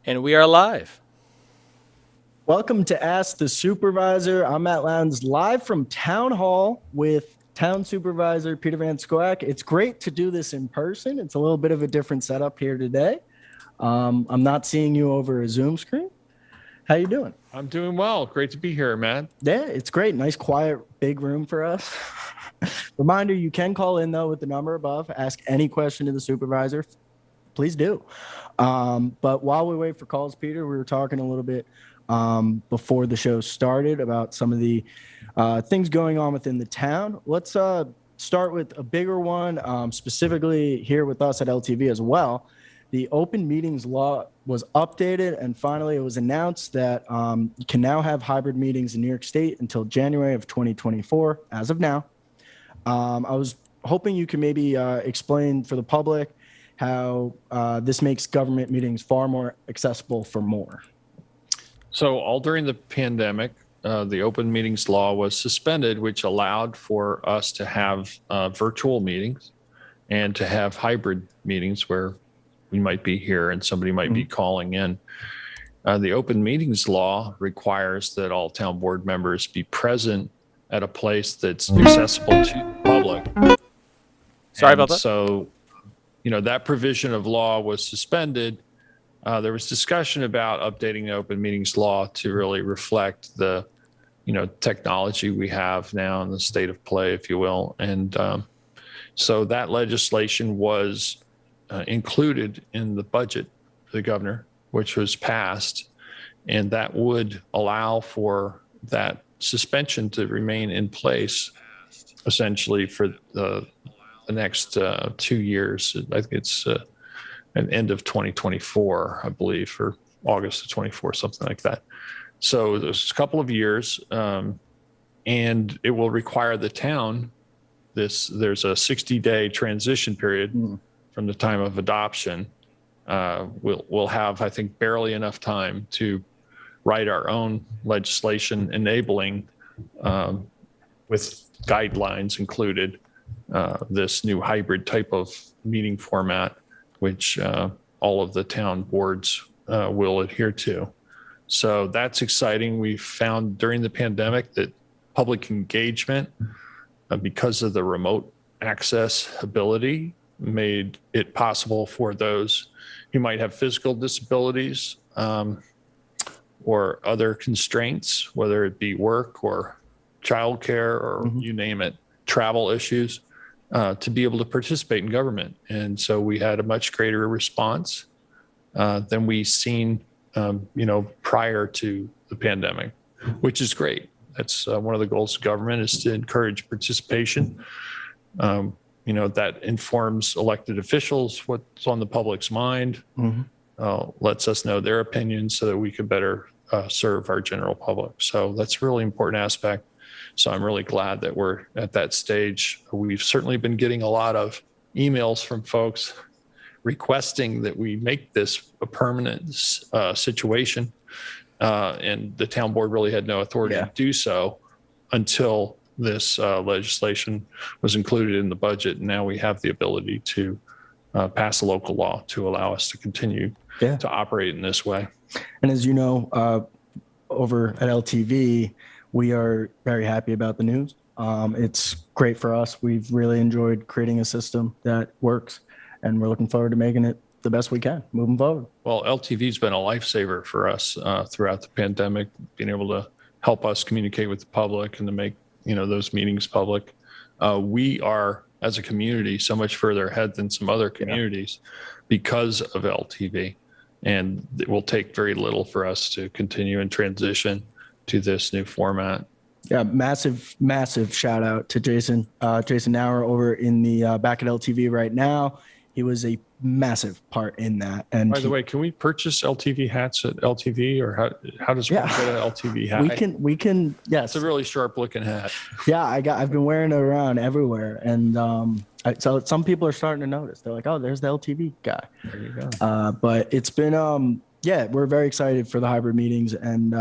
And we are live. Welcome to Ask the Supervisor. I'm at Lownes, live from Town Hall with Town Supervisor Peter Van Scoyoc. It's great to do this in person. It's a little bit of a different setup here today. I'm not seeing you over a Zoom screen. How you doing? I'm doing well. Great to be here, man. Yeah, it's great. Nice, quiet, big room for us. Reminder, you can call in, though, with the number above. Ask any question to the supervisor. Please do. But while we wait for calls, Peter, we were talking a little bit before the show started about some of the things going on within the town. Let's start with a bigger one, specifically here with us at LTV as well. The open meetings law was updated, and finally it was announced that you can now have hybrid meetings in New York State until January of 2024, as of now. I was hoping you could maybe explain for the public how this makes government meetings far more accessible for more. So all during the pandemic, the open meetings law was suspended, which allowed for us to have virtual meetings and to have hybrid meetings where we might be here and somebody might be calling in. The open meetings law requires that all town board members be present at a place that's accessible to the public. Sorry about that. So, that provision of law was suspended. There was discussion about updating the open meetings law to really reflect the, technology we have now in the state of play, if you will. And so that legislation was included in the budget of the governor, which was passed, and that would allow for that suspension to remain in place essentially for the next 2 years. I think it's an end of 2024, I believe, or August of 24, something like that. So there's a couple of years, and it will require the town, there's a 60-day transition period from the time of adoption. We'll have, I think, barely enough time to write our own legislation enabling, with guidelines included, this new hybrid type of meeting format, which all of the town boards will adhere to. So that's exciting. We found during the pandemic that public engagement, because of the remote access ability, made it possible for those who might have physical disabilities or other constraints, whether it be work or childcare or you name it, travel issues, to be able to participate in government. And so we had a much greater response than we've seen, prior to the pandemic, which is great. That's one of the goals of government, is to encourage participation. That informs elected officials what's on the public's mind, lets us know their opinions so that we can better serve our general public. So that's a really important aspect. So I'm really glad that we're at that stage. We've certainly been getting a lot of emails from folks requesting that we make this a permanent situation. And the town board really had no authority to do so until this legislation was included in the budget. And now we have the ability to pass a local law to allow us to continue to operate in this way. And as you know, over at LTV, we are very happy about the news. It's great for us. We've really enjoyed creating a system that works, and we're looking forward to making it the best we can moving forward. Well, LTV's been a lifesaver for us throughout the pandemic, being able to help us communicate with the public and to make, those meetings public. We are, as a community, so much further ahead than some other communities because of LTV. And it will take very little for us to continue and transition to this new format. Yeah, massive shout out to Jason Nauer over in the back at LTV right now. He was a massive part in that. And by the way, can we purchase LTV hats at LTV, or how does one get an LTV hat? We can. Yes, it's a really sharp looking hat. Yeah, I've been wearing it around everywhere, and so some people are starting to notice. They're like, "Oh, there's the LTV guy." There you go. But it's been we're very excited for the hybrid meetings, and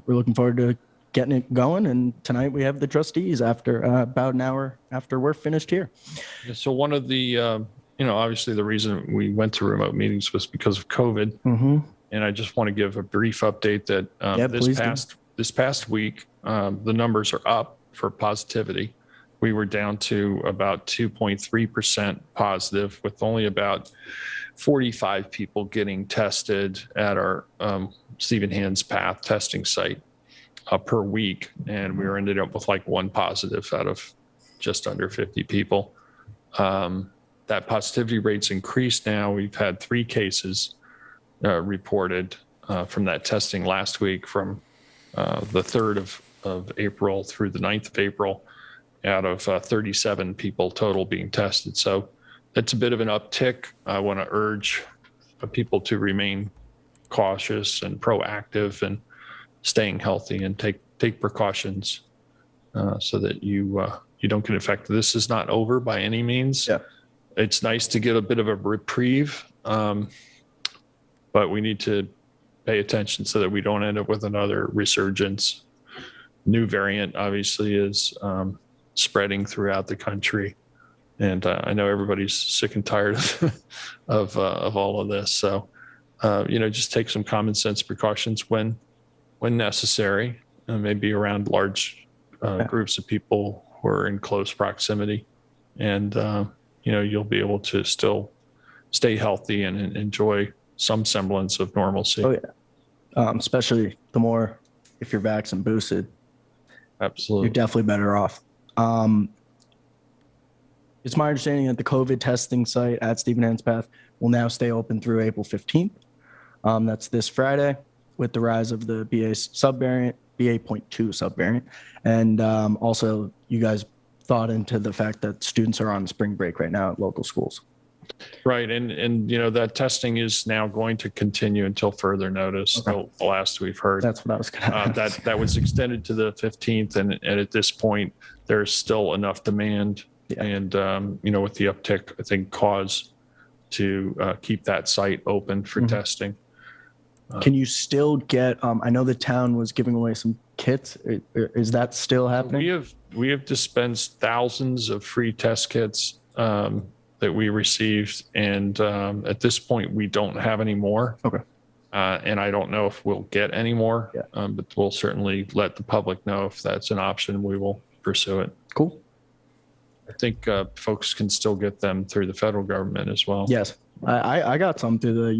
we're looking forward to getting it going. And tonight we have the trustees after about an hour after we're finished here. So one of the obviously the reason we went to remote meetings was because of COVID. and I just want to give a brief update that Yeah, please do. this past week, the numbers are up for positivity. We were down to about 2.3% positive, with only about 45 people getting tested at our Stephen Hands Path testing site per week. And we ended up with like one positive out of just under 50 people. That positivity rate's increased now. We've had 3 cases reported from that testing last week, from the 3rd of April through the 9th of April, out of 37 people total being tested. So it's a bit of an uptick. I want to urge people to remain cautious and proactive and staying healthy and take precautions so that you don't get infected. This is not over by any means. Yeah. It's nice to get a bit of a reprieve, but we need to pay attention so that we don't end up with another resurgence. New variant obviously is spreading throughout the country, and I know everybody's sick and tired of all of this. So, just take some common sense precautions when necessary, maybe around large groups of people who are in close proximity, and you'll be able to still stay healthy and enjoy some semblance of normalcy. Oh yeah, especially the more if you're vaccinated and boosted. Absolutely, you're definitely better off. It's my understanding that the COVID testing site at Stephen Hands Path will now stay open through April 15th. That's this Friday, with the rise of the BA subvariant, BA.2 subvariant. And also, you guys thought into the fact that students are on spring break right now at local schools. Right. And that testing is now going to continue until further notice. Okay. The last we've heard. That's what I was going to ask. That was extended to the 15th. And at this point, there's still enough demand. Yeah. And, with the uptick, I think, cause to keep that site open for testing. Can you still get, I know the town was giving away some kits. Is that still happening? We have dispensed thousands of free test kits that we received. And at this point, we don't have any more. Okay. And I don't know if we'll get any more, but we'll certainly let the public know if that's an option. We will pursue it. Cool. I think folks can still get them through the federal government as well. Yes. I got some through the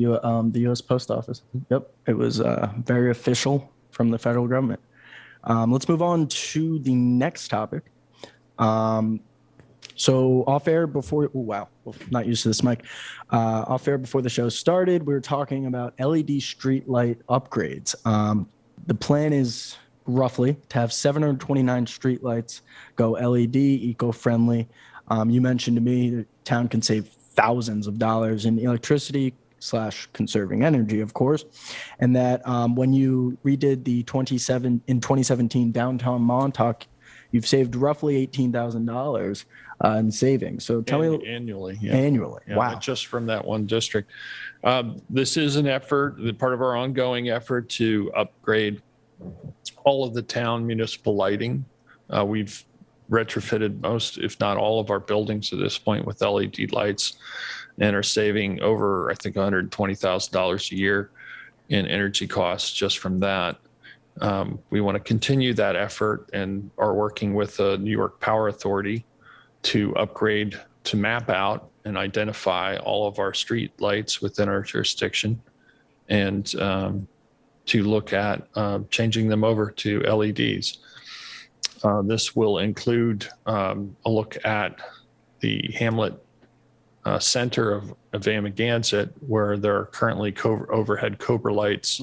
U.S. Post Office. Yep. It was very official from the federal government. Let's move on to the next topic. So off air before, not used to this mic. Off air before the show started, we were talking about LED street light upgrades. The plan is roughly to have 729 street lights go LED, eco-friendly. You mentioned to me the town can save thousands of dollars in electricity / conserving energy, of course. And that when you redid the 2017 downtown Montauk, you've saved roughly $18,000 in savings. So tell me annually. Yeah. Annually. Yeah, wow. Just from that one district. This is an effort, part of our ongoing effort to upgrade all of the town municipal lighting. We've retrofitted most, if not all, of our buildings at this point with LED lights, and are saving over, I think, $120,000 a year in energy costs just from that. We want to continue that effort and are working with the New York Power Authority to upgrade, to map out and identify all of our street lights within our jurisdiction, and to look at changing them over to LEDs. This will include a look at the Hamlet center of Amagansett, where there are currently overhead Cobra lights,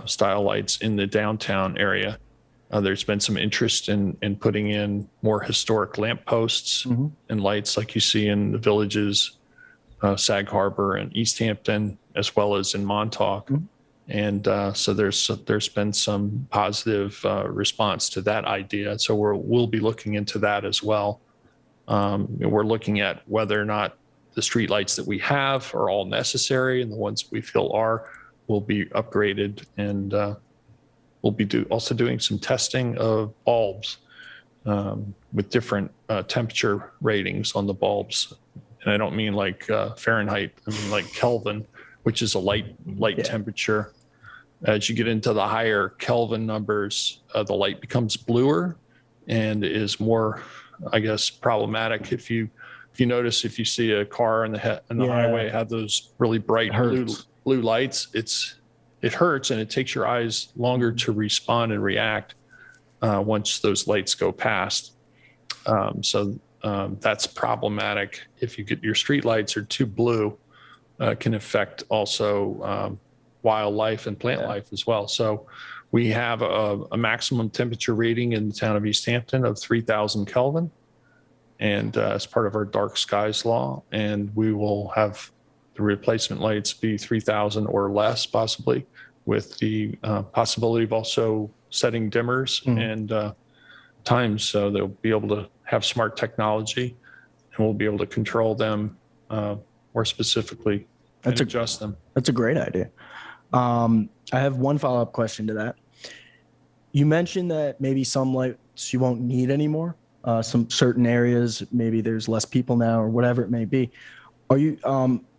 style lights in the downtown area. There's been some interest in putting in more historic lampposts and lights like you see in the villages, Sag Harbor and East Hampton, as well as in Montauk. And so there's been some positive response to that idea. So we'll be looking into that as well. We're looking at whether or not the streetlights that we have are all necessary, and the ones we feel will be upgraded. And we'll be also doing some testing of bulbs with different temperature ratings on the bulbs. And I don't mean like Fahrenheit, I mean like Kelvin. which is a light Yeah. temperature. As you get into the higher Kelvin numbers, the light becomes bluer and is more, I guess, problematic. If you notice, if you see a car in the Yeah. highway have those really bright It hurts. blue lights, it hurts, and it takes your eyes longer to respond and react once those lights go past. So that's problematic. If you get your street lights are too blue, can affect also wildlife and plant life as well. So we have a maximum temperature rating in the town of East Hampton of 3,000 Kelvin, and as part of our dark skies law, and we will have the replacement lights be 3,000 or less, possibly, with the possibility of also setting dimmers and times, so they'll be able to have smart technology, and we'll be able to control them more specifically and adjust them. That's a great idea. I have one follow-up question to that. You mentioned that maybe some lights you won't need anymore. Some certain areas, maybe there's less people now or whatever it may be. Are you,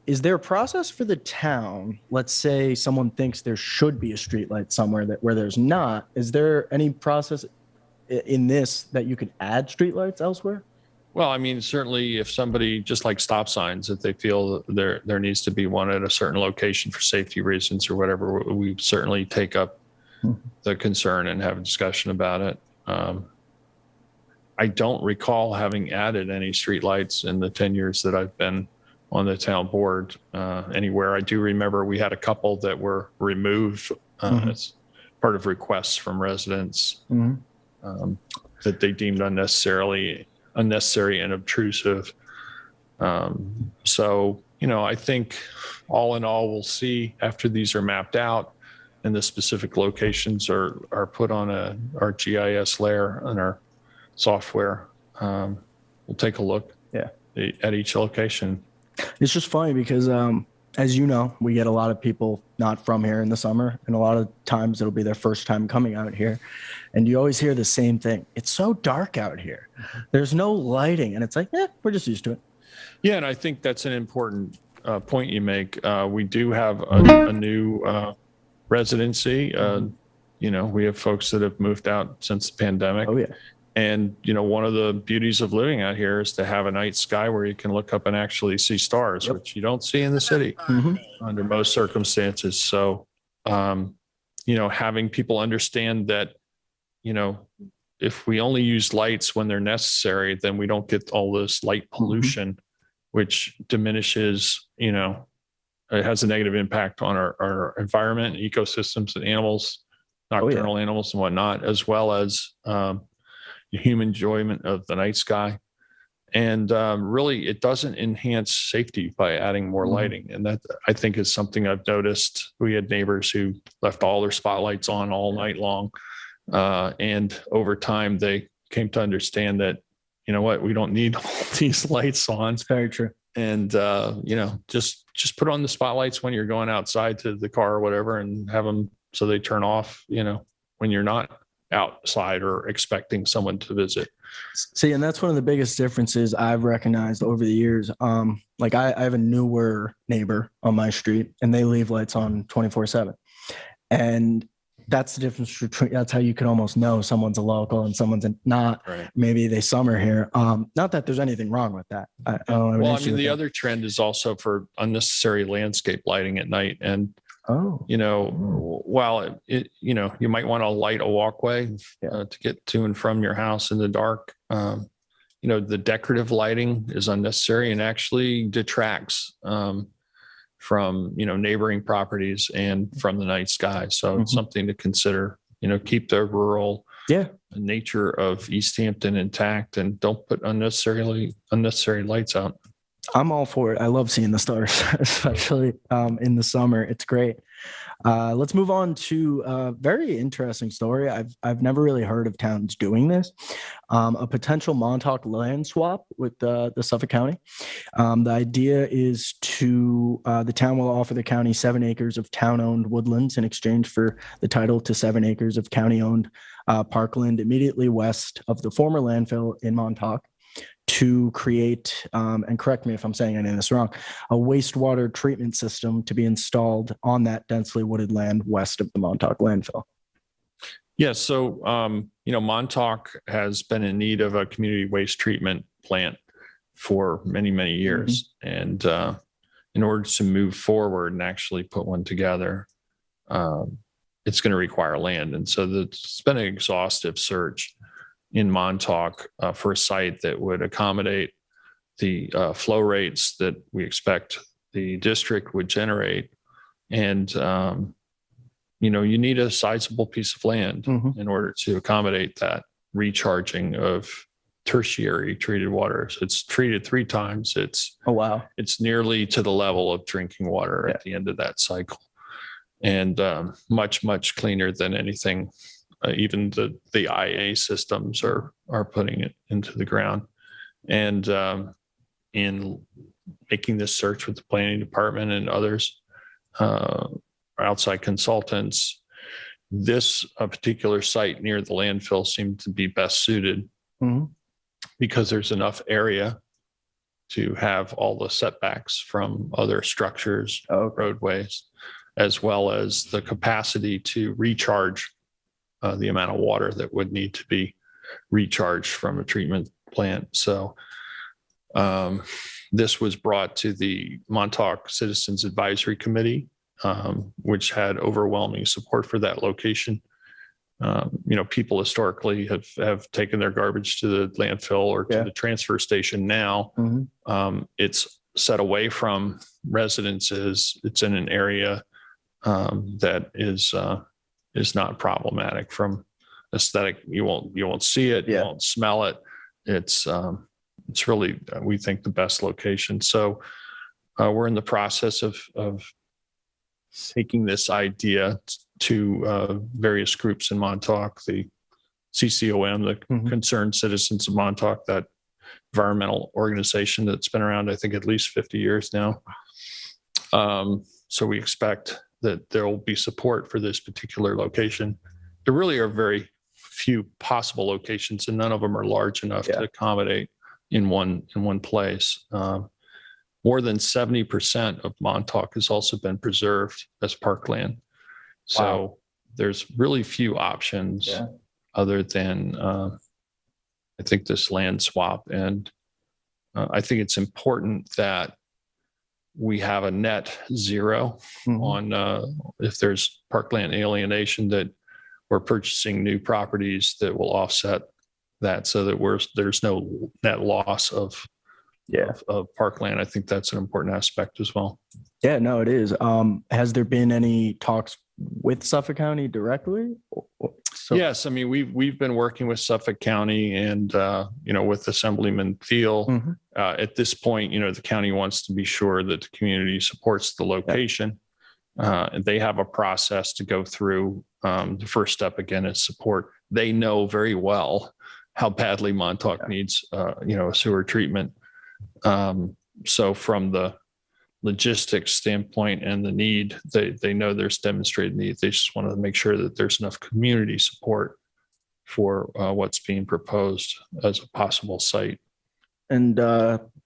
is there a process for the town? Let's say someone thinks there should be a street light somewhere where there's not. Is there any process in this that you could add street lights elsewhere? Well, I mean, certainly if somebody, just like stop signs, if they feel there needs to be one at a certain location for safety reasons or whatever, we certainly take up the concern and have a discussion about it. I don't recall having added any streetlights in the 10 years that I've been on the town board anywhere. I do remember we had a couple that were removed as part of requests from residents that they deemed unnecessary and obtrusive. So, I think all in all, we'll see after these are mapped out and the specific locations are put on our GIS layer and our software. We'll take a look at each location. It's just funny because, as you know, we get a lot of people not from here in the summer, and a lot of times it'll be their first time coming out here. And you always hear the same thing. It's so dark out here. There's no lighting. And it's like, we're just used to it. Yeah, and I think that's an important point you make. We do have a new residency. We have folks that have moved out since the pandemic. Oh, yeah. And, one of the beauties of living out here is to have a night sky where you can look up and actually see stars, which you don't see in the city under most circumstances. So, having people understand that, if we only use lights when they're necessary, then we don't get all this light pollution, which diminishes, it has a negative impact on our environment, ecosystems, and animals, nocturnal animals and whatnot, as well as human enjoyment of the night sky. And really, it doesn't enhance safety by adding more lighting. And that, I think, is something I've noticed. We had neighbors who left all their spotlights on all night long. And over time, they came to understand that, we don't need all these lights on. It's very true. And, just put on the spotlights when you're going outside to the car or whatever, and have them so they turn off, when you're not outside or expecting someone to visit. See, and that's one of the biggest differences I've recognized over the years. I have a newer neighbor on my street, and they leave lights on 24/7. And that's the difference between, that's how you can almost know someone's a local and someone's not. Right. Maybe they summer here. Not that there's anything wrong with that. The other trend is also for unnecessary landscape lighting at night. And while you might want to light a walkway to get to and from your house in the dark, the decorative lighting is unnecessary and actually detracts from, neighboring properties and from the night sky. So it's something to consider, keep the rural nature of East Hampton intact, and don't put unnecessary lights out. I'm all for it. I love seeing the stars, especially in the summer. It's great. Let's move on to a very interesting story. I've never really heard of towns doing this. A potential Montauk land swap with the Suffolk County. The idea is the town will offer the county 7 acres of town-owned woodlands in exchange for the title to 7 acres of county-owned parkland immediately west of the former landfill in Montauk. to create, and correct me if I'm saying any of this wrong, a wastewater treatment system to be installed on that densely wooded land west of the Montauk landfill. Yeah, so Montauk has been in need of a community waste treatment plant for many, many years. And in order to move forward and actually put one together, it's going to require land. And so it's been an exhaustive search in Montauk for a site that would accommodate the flow rates that we expect the district would generate. And you need a sizable piece of land in order to accommodate that recharging of tertiary treated water. So it's treated 3 times. Oh, wow. It's nearly to the level of drinking water at the end of that cycle. And much, much cleaner than anything, even the IA systems are putting it into the ground. And in making this search with the planning department and others, outside consultants, this particular site near the landfill seemed to be best suited because there's enough area to have all the setbacks from other structures, roadways, as well as the capacity to recharge the amount of water that would need to be recharged from a treatment plant. So this was brought to the Montauk Citizens Advisory Committee, which had overwhelming support for that location. People historically have taken their garbage to the landfill or to the transfer station. Now it's set away from residences. It's in an area that is not problematic from aesthetic. You won't see it. You won't smell it. It's really, we think, the best location. So we're in the process of taking this idea to various groups in Montauk, the CCOM, the Concerned Citizens of Montauk, that environmental organization that's been around, I think, at least 50 years now. So we expect that there will be support for this particular location. There really are very few possible locations, and none of them are large enough to accommodate in one place. More than 70% of Montauk has also been preserved as parkland. So there's really few options other than, I think, this land swap. And I think it's important that we have a net zero on if there's parkland alienation, that we're purchasing new properties that will offset that, so that there's no net loss of parkland. I think that's an important aspect as well. Yeah, no, it is. Has there been any talks with Suffolk County directly? Yes, I mean, we've been working with Suffolk County and with Assemblyman Thiel. At this point, the county wants to be sure that the community supports the location. And they have a process to go through. The first step, again, is support. They know very well how badly Montauk needs a sewer treatment. So from the logistics standpoint and the need, they know there's demonstrated need. They just want to make sure that there's enough community support for what's being proposed as a possible site. And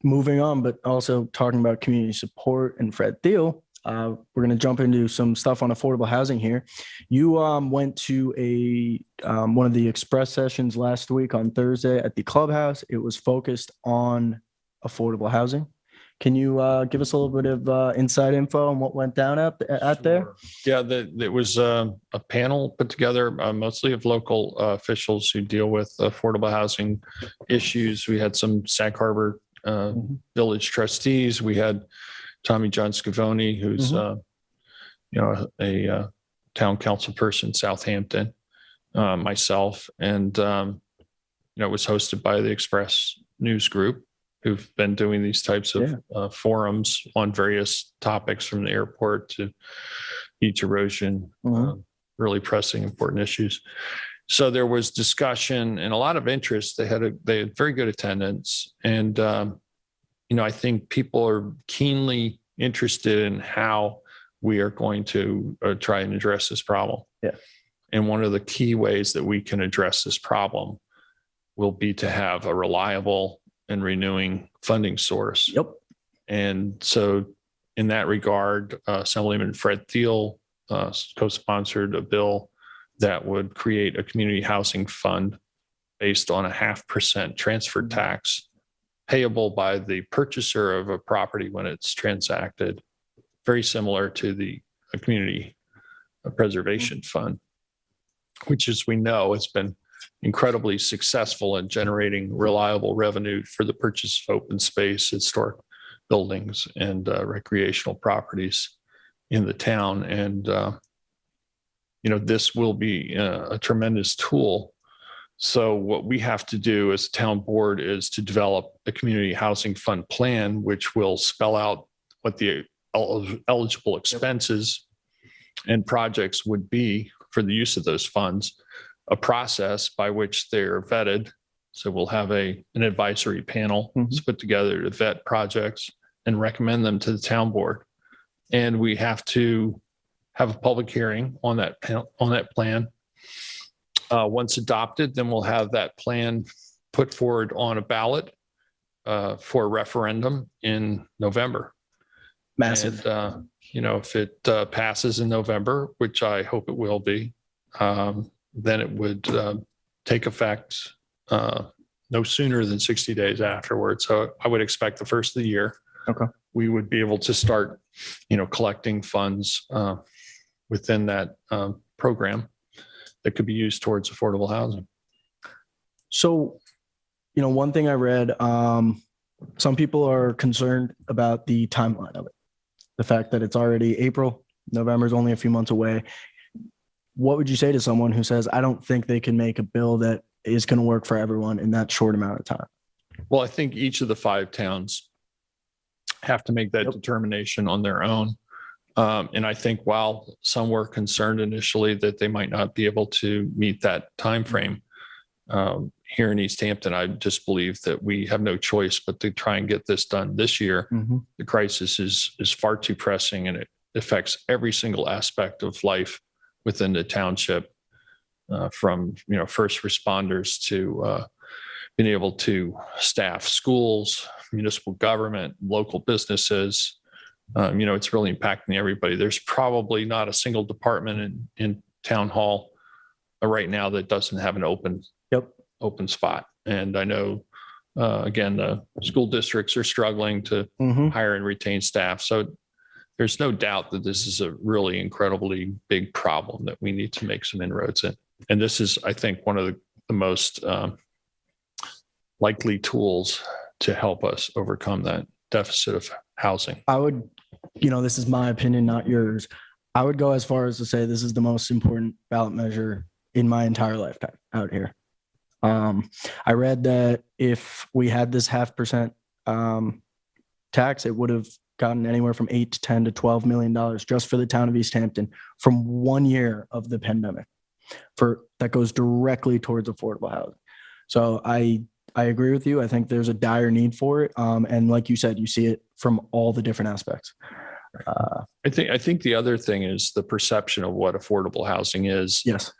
moving on, but also talking about community support and Fred Thiel, we're going to jump into some stuff on affordable housing here. You went to one of the express sessions last week on Thursday at the clubhouse. It was focused on affordable housing. Can you give us a little bit of inside info on what went down at there? Yeah, it was a panel put together mostly of local officials who deal with affordable housing issues. We had some Sag Harbor village trustees. We had Tommy John Scavone, who's a town council person, Southampton, myself, and it was hosted by the Express News Group, who've been doing these types of forums on various topics, from the airport to beach erosion, really pressing, important issues. So there was discussion and a lot of interest. They had very good attendance, and I think people are keenly interested in how we are going to try and address this problem. Yeah. And one of the key ways that we can address this problem will be to have a reliable and renewing funding source. Yep. And so in that regard, Assemblyman Fred Thiel co-sponsored a bill that would create a community housing fund based on a 0.5% transfer tax payable by the purchaser of a property when it's transacted, very similar to the community preservation fund, which, as we know, has been incredibly successful in generating reliable revenue for the purchase of open space, historic buildings, and recreational properties in the town. And, this will be a tremendous tool. So what we have to do as a town board is to develop a community housing fund plan, which will spell out what the eligible expenses and projects would be for the use of those funds, a process by which they're vetted. So we'll have an advisory panel that's put together to vet projects and recommend them to the town board. And we have to have a public hearing on that plan. Once adopted, then we'll have that plan put forward on a ballot for a referendum in November. Massive. And, if it passes in November, which I hope it will be, then it would take effect no sooner than 60 days afterwards. So I would expect the first of the year, we would be able to start, collecting funds within that program that could be used towards affordable housing. So, one thing I read, some people are concerned about the timeline of it. The fact that it's already April, November is only a few months away. What would you say to someone who says, I don't think they can make a bill that is going to work for everyone in that short amount of time? Well, I think each of the 5 towns have to make that determination on their own. And I think while some were concerned initially that they might not be able to meet that time frame, here in East Hampton, I just believe that we have no choice but to try and get this done this year. The crisis is far too pressing, and it affects every single aspect of life within the township, from first responders to being able to staff schools, municipal government, local businesses. It's really impacting everybody. There's probably not a single department in town hall right now that doesn't have an open spot. And I know, again, the school districts are struggling to hire and retain staff. So there's no doubt that this is a really incredibly big problem that we need to make some inroads in. And this is, I think, one of the most likely tools to help us overcome that deficit of housing. I would, this is my opinion, not yours. I would go as far as to say this is the most important ballot measure in my entire lifetime out here. I read that if we had this 0.5% tax, it would have gotten anywhere from $8 to $10 to $12 million just for the town of East Hampton from 1 year of the pandemic. That goes directly towards affordable housing. So I agree with you. I think there's a dire need for it. And like you said, you see it from all the different aspects. I think the other thing is the perception of what affordable housing is. Yes.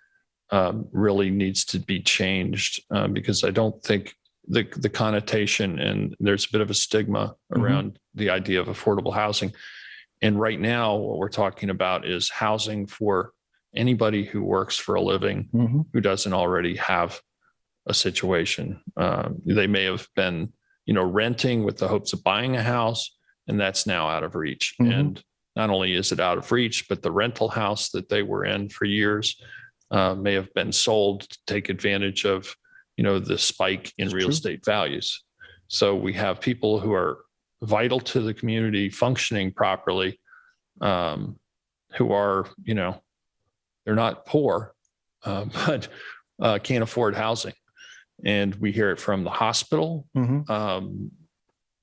Really needs to be changed, because I don't think the connotation, and there's a bit of a stigma around the idea of affordable housing. And right now, what we're talking about is housing for anybody who works for a living, who doesn't already have a situation. They may have been, renting with the hopes of buying a house, and that's now out of reach. And not only is it out of reach, but the rental house that they were in for years may have been sold to take advantage of, the spike in real estate values. So we have people who are vital to the community functioning properly, who are, they're not poor, but can't afford housing. And we hear it from the hospital,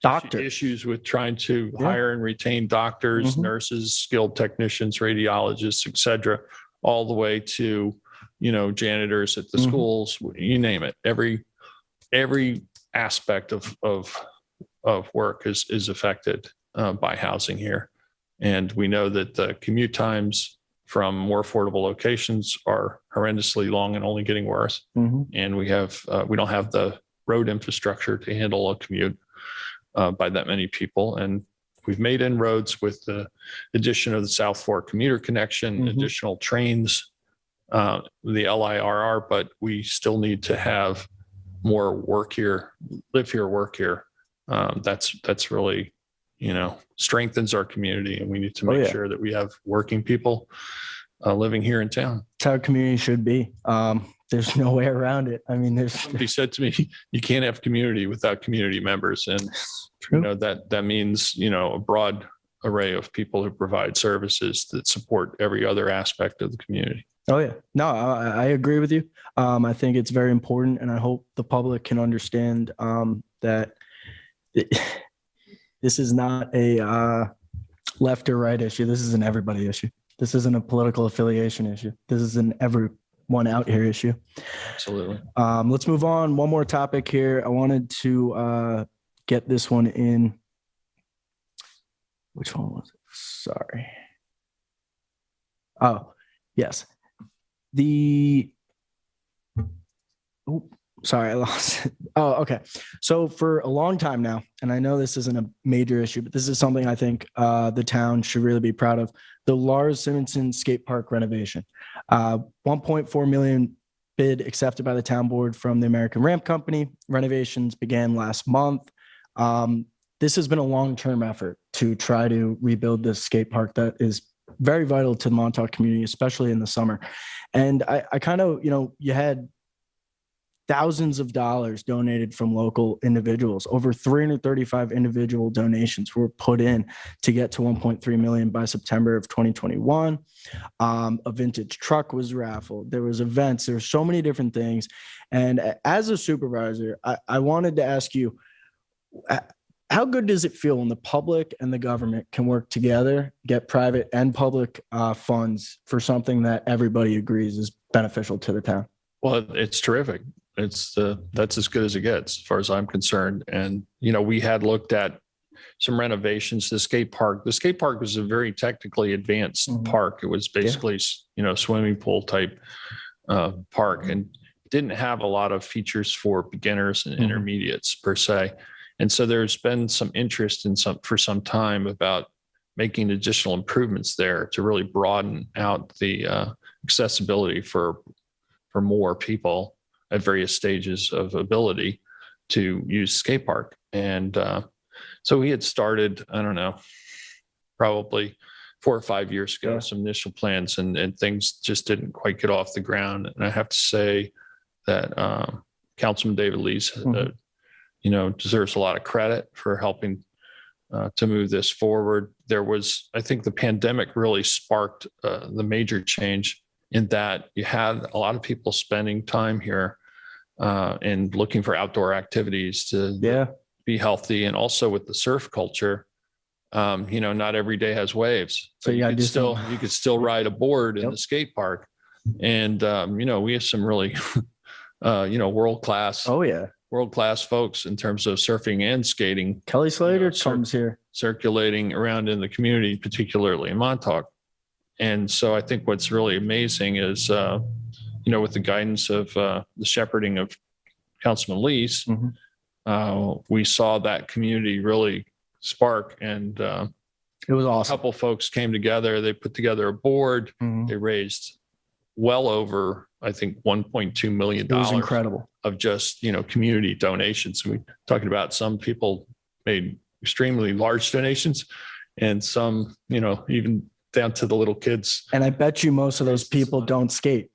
Doctor issues with trying to hire and retain doctors, nurses, skilled technicians, radiologists, et cetera, all the way to, janitors at the schools, you name it. Every aspect of work is affected by housing here. And we know that the commute times from more affordable locations are horrendously long and only getting worse. And we don't have the road infrastructure to handle a commute by that many people. And we've made inroads with the addition of the South Fork commuter connection, additional trains, the LIRR, but we still need to have more work here, live here, work here. That's really, strengthens our community, and we need to make sure that we have working people living here in town. That's how a community should be. There's no way around it. I mean, Somebody said to me, you can't have community without community members. And, that means, a broad array of people who provide services that support every other aspect of the community. Oh, yeah. No, I agree with you. I think it's very important, and I hope the public can understand that this is not a left or right issue. This is an everybody issue. This isn't a political affiliation issue. This is an everyone out here issue. Absolutely. Let's move on. One more topic here. I wanted to get this one in. Which one was it? Sorry. Oh, yes. Sorry, I lost it. Oh, okay. So for a long time now, and I know this isn't a major issue, but this is something I think the town should really be proud of. The Lars Simonson skate park renovation. 1.4 million bid accepted by the town board from the American Ramp Company. Renovations began last month. This has been a long-term effort to try to rebuild this skate park that is very vital to the Montauk community, especially in the summer. And I kind of, you had thousands of dollars donated from local individuals. Over 335 individual donations were put in to get to 1.3 million by September of 2021. A vintage truck was raffled. There was events. There were so many different things. And as a supervisor, I wanted to ask you, how good does it feel when the public and the government can work together, get private and public funds for something that everybody agrees is beneficial to the town? Well, it's terrific. That's as good as it gets, as far as I'm concerned. And, we had looked at some renovations to the skate park. The skate park was a very technically advanced park. It was basically, swimming pool type park, and didn't have a lot of features for beginners and intermediates per se. And so there's been some interest for some time about making additional improvements there to really broaden out the accessibility for more people at various stages of ability to use skate park. And so we had started, I don't know, probably 4 or 5 years ago, some initial plans, and things just didn't quite get off the ground. And I have to say that Councilman David Lees, deserves a lot of credit for helping to move this forward. I think the pandemic really sparked the major change in that you had a lot of people spending time here and looking for outdoor activities to be healthy. And also with the surf culture, not every day has waves. So you could still ride a board in the skate park. And, we have some really, world-class. Oh, yeah. World-class folks in terms of surfing and skating. Kelly Slater comes here. Circulating around in the community, particularly in Montauk. And so I think what's really amazing is, with the guidance of the shepherding of Councilman Lees, we saw that community really spark. And it was awesome. A couple folks came together. They put together a board. They raised well over, I think, $1.2 million. It was incredible. Of just, community donations. We're talking about some people made extremely large donations, and some, even down to the little kids. And I bet you most of those people don't skate.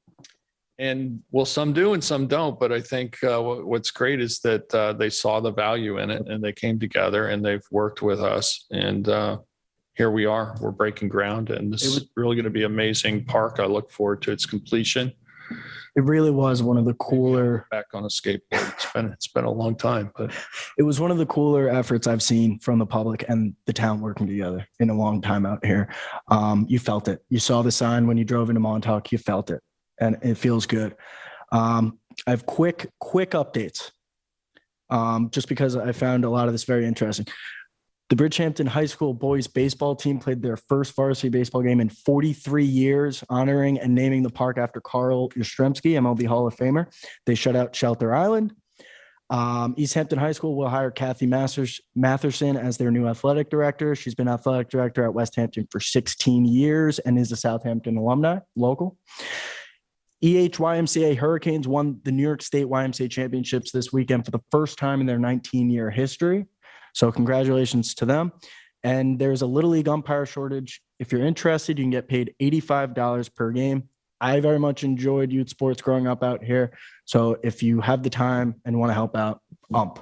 And some do and some don't. But I think what's great is that they saw the value in it, and they came together and they've worked with us. And here we are. We're breaking ground, and this is really going to be an amazing park. I look forward to its completion. It really was one of the cooler. Back on a skateboard. It's been a long time, but it was one of the cooler efforts I've seen from the public and the town working together in a long time out here. You felt it. You saw the sign when you drove into Montauk. You felt it, and it feels good. I have quick updates, just because I found a lot of this very interesting. The Bridgehampton High School boys baseball team played their first varsity baseball game in 43 years, honoring and naming the park after Carl Yastrzemski, MLB Hall of Famer. They shut out Shelter Island. East Hampton High School will hire Kathy Matherson as their new athletic director. She's been athletic director at West Hampton for 16 years and is a Southampton alumni, local. YMCA Hurricanes won the New York State YMCA Championships this weekend for the first time in their 19-year history. So congratulations to them. And there's a Little League umpire shortage. If you're interested, you can get paid $85 per game. I very much enjoyed youth sports growing up out here. So if you have the time and want to help out, ump.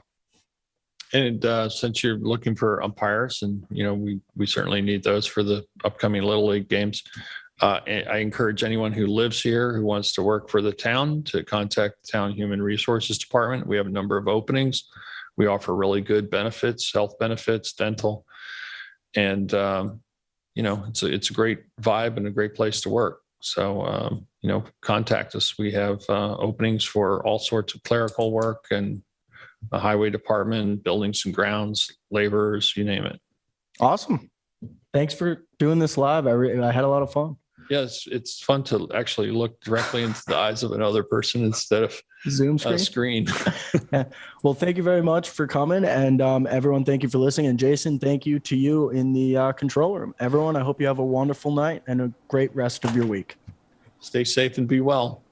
And since you're looking for umpires, and we certainly need those for the upcoming Little League games, I encourage anyone who lives here who wants to work for the town to contact the town Human Resources Department. We have a number of openings. We offer really good benefits, health benefits, dental, and it's a great vibe and a great place to work. So contact us. We have openings for all sorts of clerical work and the highway department, buildings and grounds, laborers, you name it. Awesome. Thanks for doing this live. I had a lot of fun. Yes, it's fun to actually look directly into the eyes of another person instead of Zoom a screen. screen. Yeah. Well, thank you very much for coming. And everyone, thank you for listening. And Jason, thank you to you in the control room. Everyone, I hope you have a wonderful night and a great rest of your week. Stay safe and be well.